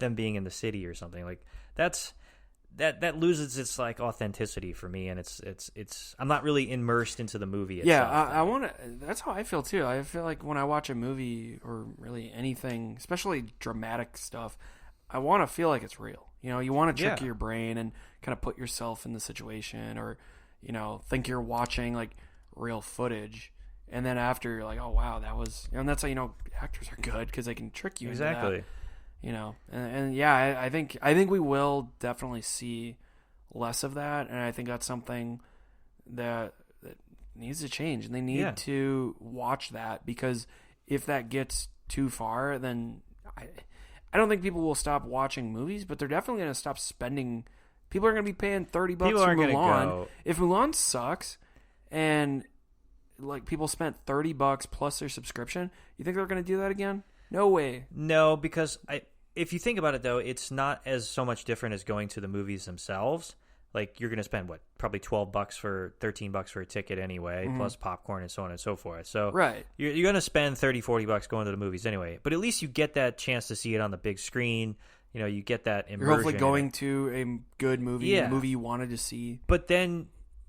them being in the city or something. Like that loses its like authenticity for me, and it's I'm not really immersed into the movie itself. Yeah, I want to. That's how I feel too. I feel like when I watch a movie or really anything, especially dramatic stuff, I want to feel like it's real. You want to trick your brain and kind of put yourself in the situation, or think you're watching like real footage. And then after you're like, oh wow, that was, and that's how actors are good, because they can trick you exactly. Into that, and yeah, I think we will definitely see less of that, and I think that's something that needs to change, and they need to watch that, because if that gets too far, then I don't think people will stop watching movies, but they're definitely going to stop spending. People are going to be paying $30 for Mulan. If Mulan sucks, and like people spent $30 plus their subscription, you think they're going to do that again? No way. No, because if you think about it though, it's not as so much different as going to the movies themselves. Like you're going to spend probably $12 for $13 for a ticket anyway, plus popcorn and so on and so forth. So you're going to spend $30-$40 going to the movies anyway. But at least you get that chance to see it on the big screen. You get that immersion. You're hopefully going to a good movie, a movie you wanted to see. But then,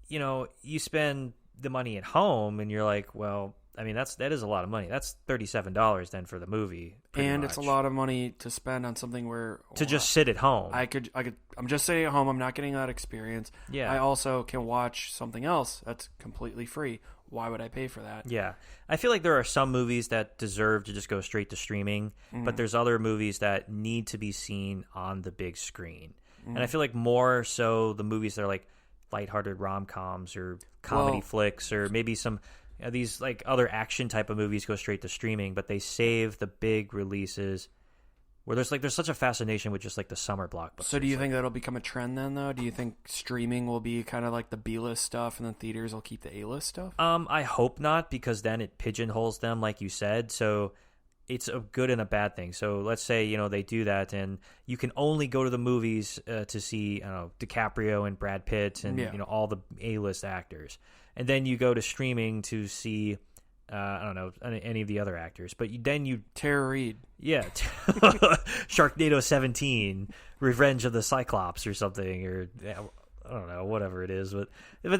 you spend the money at home, and you're like, well, I mean, that is a lot of money. That's $37 then for the movie, and much. It's a lot of money to spend on something where just sit at home. I'm just sitting at home. I'm not getting that experience. Yeah. I also can watch something else that's completely free. Why would I pay for that? Yeah, I feel like there are some movies that deserve to just go straight to streaming, but there's other movies that need to be seen on the big screen, and I feel like more so the movies that are like lighthearted rom-coms or comedy flicks, or maybe some these like other action type of movies go straight to streaming, but they save the big releases where there's such a fascination with just like the summer blockbusters. So do you think that'll become a trend then, though? Do you think streaming will be kind of like the B-list stuff, and then theaters will keep the A-list stuff? I hope not, because then it pigeonholes them, like you said. So it's a good and a bad thing. So let's say, they do that, and you can only go to the movies to see, DiCaprio and Brad Pitt and, all the A-list actors. And then you go to streaming to see, any of the other actors. But then you... Tara Reid. Yeah. Sharknado 17, Revenge of the Cyclops or something, or... I don't know, whatever it is, but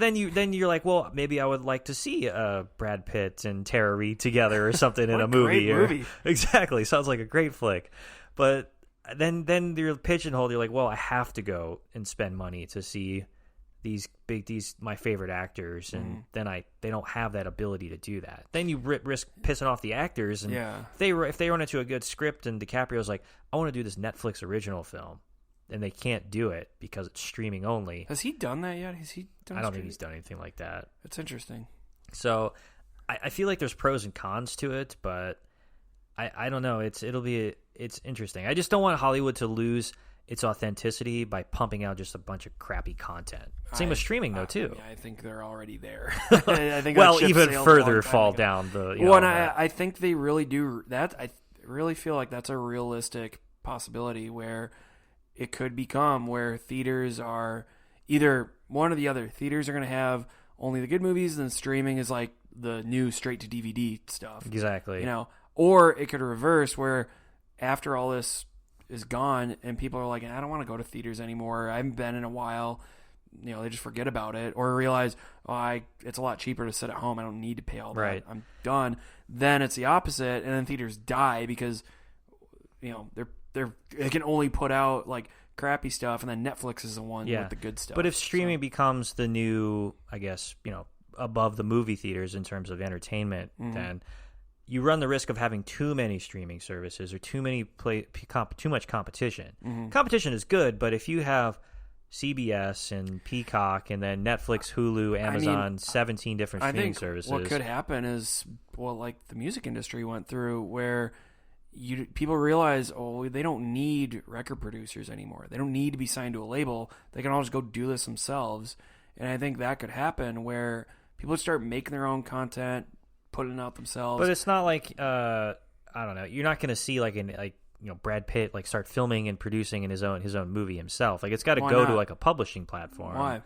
then you're like, well, maybe I would like to see Brad Pitt and Tara Reid together or something in a movie. Great movie. Exactly, sounds like a great flick. But then you're pigeonholed. You're like, well, I have to go and spend money to see these my favorite actors, and then they don't have that ability to do that. Then you risk pissing off the actors, and if they run into a good script and DiCaprio's like, I want to do this Netflix original film, and they can't do it because it's streaming only. Has he done that yet? I don't think he's done anything like that. That's interesting. So I feel like there's pros and cons to it, but I don't know. It's interesting. I just don't want Hollywood to lose its authenticity by pumping out just a bunch of crappy content. Same with streaming, though, too. I think they're already there. I think even further fall down the... and I think they really do that. I really feel like that's a realistic possibility where it could become where theaters are either one or the other. Theaters are going to have only the good movies, and then streaming is like the new straight-to-DVD stuff. Exactly. Or it could reverse where after all this is gone and people are like, I don't want to go to theaters anymore. I haven't been in a while. They just forget about it or realize, it's a lot cheaper to sit at home. I don't need to pay all that. Right. I'm done. Then it's the opposite, and then theaters die because, they can only put out like crappy stuff, and then Netflix is the one with the good stuff. But if streaming becomes the new, I guess, above the movie theaters in terms of entertainment, then you run the risk of having too many streaming services or too much competition. Competition is good, but if you have CBS and Peacock and then Netflix, Hulu, Amazon, 17 different streaming services. What could happen is, like the music industry went through where people realize, they don't need record producers anymore. They don't need to be signed to a label. They can all just go do this themselves. And I think that could happen where people would start making their own content, putting it out themselves. But it's not like, I don't know, you're not going to see like Brad Pitt like start filming and producing in his own movie himself. Like it's got to Why go not? to like a publishing platform. Why?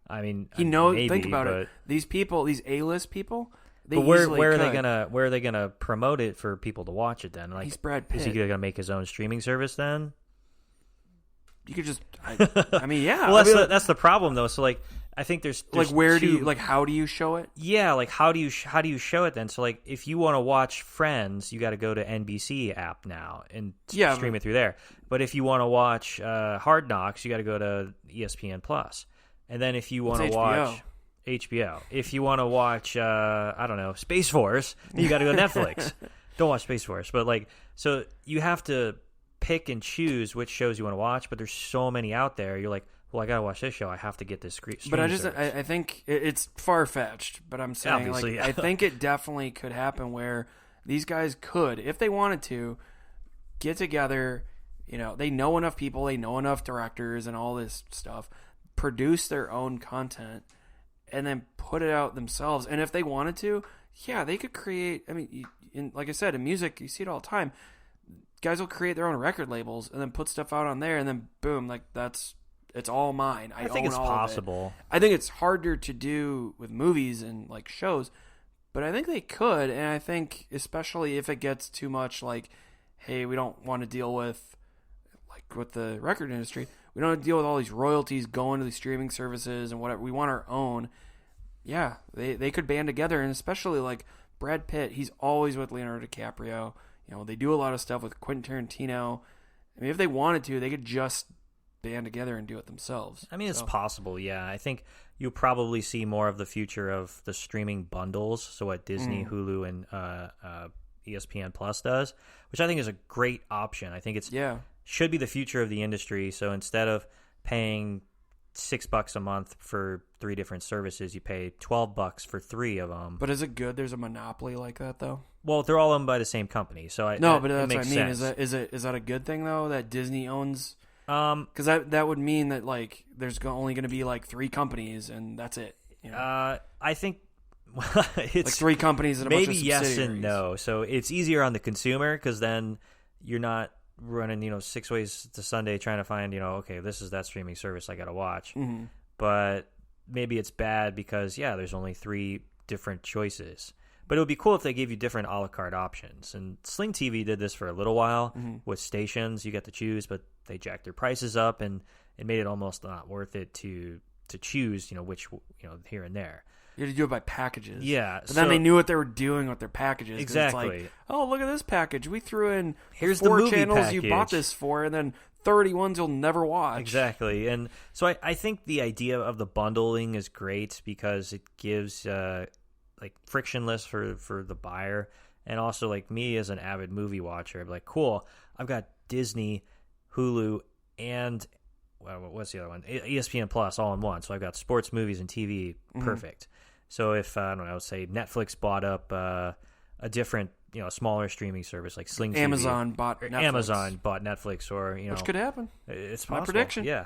I mean, He knows. maybe, Think about but, it. These people, these A-list people, they but where easily are could. they gonna promote it for people to watch it then? Like, He's Brad Pitt. is he gonna make his own streaming service then? You could just. I mean, yeah. Well, I mean, that's the problem though. So like, I think there's like where two, do you like how do you show it? Yeah, like how do you show it then? So like if you want to watch Friends, you got to go to NBC app now and stream it through there. But if you want to watch Hard Knocks, you got to go to ESPN Plus. And then if you want to watch HBO, if you want to watch I don't know, Space Force, then you got to go to Netflix. Don't watch Space Force, but like so you have to pick and choose which shows you want to watch, but there's so many out there. You're like, well, I gotta watch this show. I have to get this streaming But service. I think it's far-fetched, but I'm saying Obviously, like yeah. I think it definitely could happen where these guys could, if they wanted to, get together. They know enough people, they know enough directors and all this stuff, produce their own content, and then put it out themselves. And if they wanted to, yeah, they could create. I mean, like I said, in music, you see it all the time. Guys will create their own record labels and then put stuff out on there, and then boom, like it's all mine. I think own it's all of it. possible. I think it's harder to do with movies and like shows, but I think they could. And I think especially if it gets too much, like, hey, we don't want to deal with the record industry. We don't want to deal with all these royalties going to these streaming services and whatever. We want our own. Yeah, they could band together, and especially like Brad Pitt. He's always with Leonardo DiCaprio. They do a lot of stuff with Quentin Tarantino. I mean, if they wanted to, they could just band together and do it themselves. I mean, it's possible, yeah. I think you'll probably see more of the future of the streaming bundles, so what Disney, Hulu, and ESPN Plus does, which I think is a great option. I think should be the future of the industry, so instead of paying $6 a month for 3 different services, you pay $12 for 3 of them. But is it good there's a monopoly like that, though? Well, they're all owned by the same company, so but that's what I mean. Sense. Is that a good thing though that Disney owns? Because that would mean that like there's only going to be like 3 companies and that's it. I think it's like 3 companies and a bunch of maybe yes subsidiaries. and no. So it's easier on the consumer because then you're not running 6 ways to Sunday trying to find okay, this is that streaming service I got to watch. Mm-hmm. But maybe it's bad because there's only 3 different choices. But it would be cool if they gave you different a la carte options. And Sling TV did this for a little while with stations. You got to choose, but they jacked their prices up, and it made it almost not worth it to choose, which here and there. You had to do it by packages. Yeah. But then they knew what they were doing with their packages. Exactly. It's like, oh, look at this package. We threw in Here's 4 the movie channels package you bought this for, and then 30 ones you'll never watch. Exactly. And so I think the idea of the bundling is great because it gives like frictionless for the buyer, and also like me as an avid movie watcher, I'm like, cool, I've got Disney, Hulu, and what's the other one? ESPN Plus all in one. So I've got sports, movies, and TV. Perfect. So if I don't know, say Netflix bought up a different smaller streaming service like Sling TV, Amazon bought Netflix, or which could happen. It's my possible. prediction. Yeah.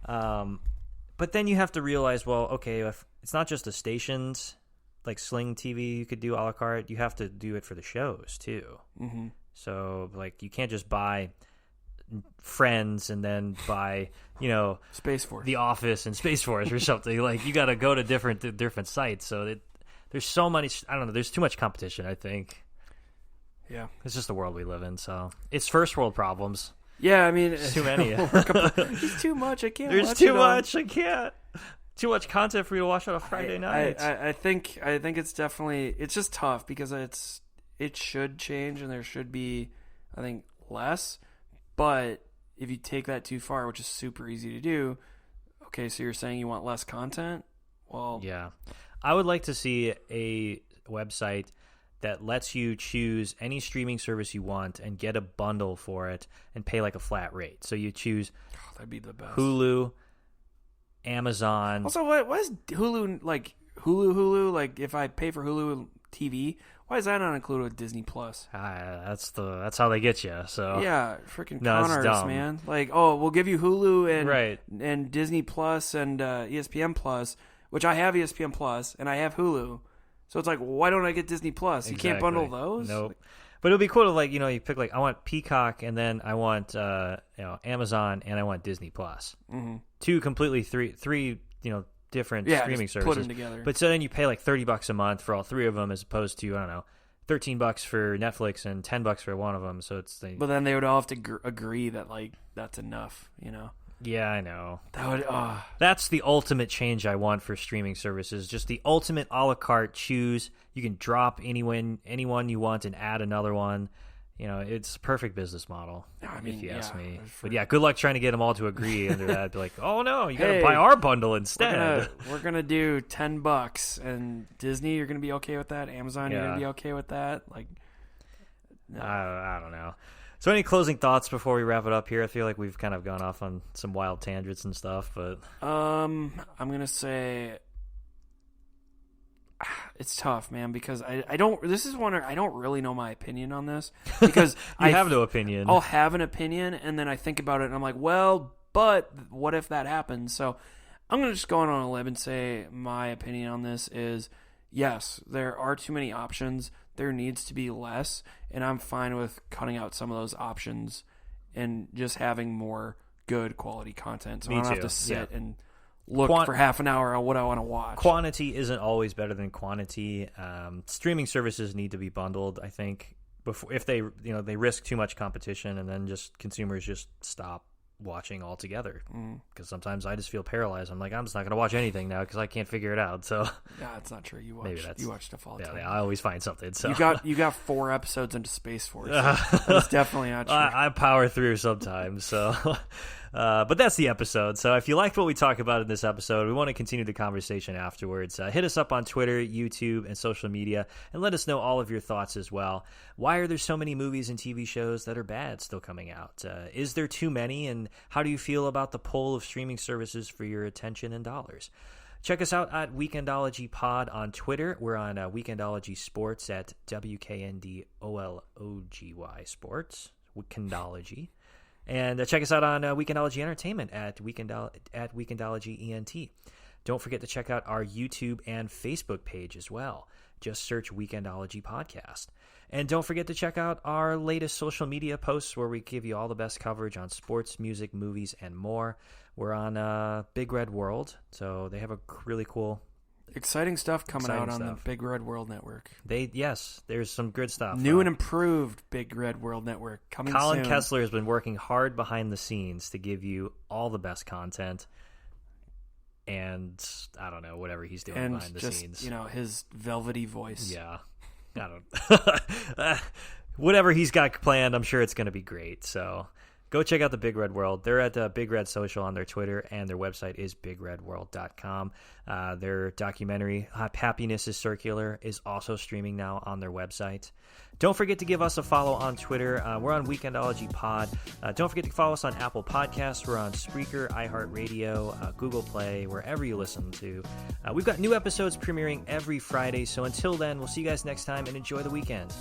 But then you have to realize, well, okay, if it's not just the stations. Like Sling TV, you could do a la carte. You have to do it for the shows too. Mm-hmm. So like you can't just buy Friends and then buy Space Force, The Office, and Space Force or something. Like you got to go to different sites. So there's so many. I don't know. There's too much competition. I think. Yeah, it's just the world we live in. So it's first world problems. Yeah, I mean, it's too many. It's too much. I can't. There's too much. I can't. Too much content for you to watch on a Friday night. I think it's definitely just tough because it should change and there should be I think less, but if you take that too far, which is super easy to do, okay, so you're saying you want less content? Well, yeah, I would like to see a website that lets you choose any streaming service you want and get a bundle for it and pay like a flat rate. So you choose that'd be the best. Hulu, Amazon. Also, why is Hulu like Hulu? Like, if I pay for Hulu TV, why is that not included with Disney Plus? That's how they get you. So yeah, freaking no, con artists, man. Like, oh, we'll give you Hulu and Disney Plus and ESPN Plus, which I have ESPN Plus and I have Hulu. So it's like, why don't I get Disney Plus? You can't bundle those. Nope. But it'll be cool to like, you pick like I want Peacock and then I want Amazon and I want Disney Plus. Mm-hmm. Two completely three different streaming services. Put them together. But so then you pay like $30 a month for all three of them as opposed to I don't know, $13 for Netflix and $10 for one of them. So it's but then they would all have to agree that like that's enough. Yeah, I know. That would. That's the ultimate change I want for streaming services. Just the ultimate a la carte. Choose. You can drop anyone you want and add another one. It's a perfect business model, if you ask me. But yeah, good luck trying to get them all to agree under that. Be like, oh no, you got to buy our bundle instead. We're gonna do $10, and Disney, you're gonna be okay with that. Amazon, you're gonna be okay with that. Like, no. I don't know. So any closing thoughts before we wrap it up here? I feel like we've kind of gone off on some wild tangents and stuff, but I'm gonna say it's tough, man, because I don't. This is one I don't really know my opinion on this because I have no opinion. I'll have an opinion, and then I think about it, and I'm like, well, but what if that happens? So I'm gonna just go on a limb and say my opinion on this is yes, there are too many options. There needs to be less, and I'm fine with cutting out some of those options and just having more good quality content. So I don't have to sit and look for half an hour on what I want to watch. Quantity isn't always better than quantity. Streaming services need to be bundled, I think, before if they they risk too much competition, and then just consumers just stop watching altogether. Because sometimes I just feel paralyzed. I'm like, I'm just not going to watch anything now because I can't figure it out. So yeah, it's not true. You watch stuff all the time. Yeah, I always find something. So you got 4 episodes into Space Force. That's definitely not true. I power through sometimes. So. But that's the episode. So if you liked what we talk about in this episode, we want to continue the conversation afterwards. Hit us up on Twitter, YouTube, and social media, and let us know all of your thoughts as well. Why are there so many movies and TV shows that are bad still coming out? Is there too many? And how do you feel about the pull of streaming services for your attention and dollars? Check us out at Weekendology Pod on Twitter. We're on Weekendology Sports at WKNDOLOGY Sports. Weekendology. And check us out on Weekendology Entertainment at Weekendology ENT. Don't forget to check out our YouTube and Facebook page as well. Just search Weekendology Podcast. And don't forget to check out our latest social media posts where we give you all the best coverage on sports, music, movies, and more. We're on Big Red World, so they have a really cool... Exciting stuff coming out on the Big Red World Network. There's some good stuff. New and improved Big Red World Network coming soon. Colin Kessler has been working hard behind the scenes to give you all the best content. And I don't know, whatever he's doing behind the scenes. His velvety voice. Yeah. I don't whatever he's got planned, I'm sure it's going to be great. So go check out the Big Red World. They're at Big Red Social on their Twitter, and their website is bigredworld.com. Their documentary, Happiness is Circular, is also streaming now on their website. Don't forget to give us a follow on Twitter. We're on Weekendology Pod. Don't forget to follow us on Apple Podcasts. We're on Spreaker, iHeartRadio, Google Play, wherever you listen to. We've got new episodes premiering every Friday, so until then, we'll see you guys next time, and enjoy the weekend.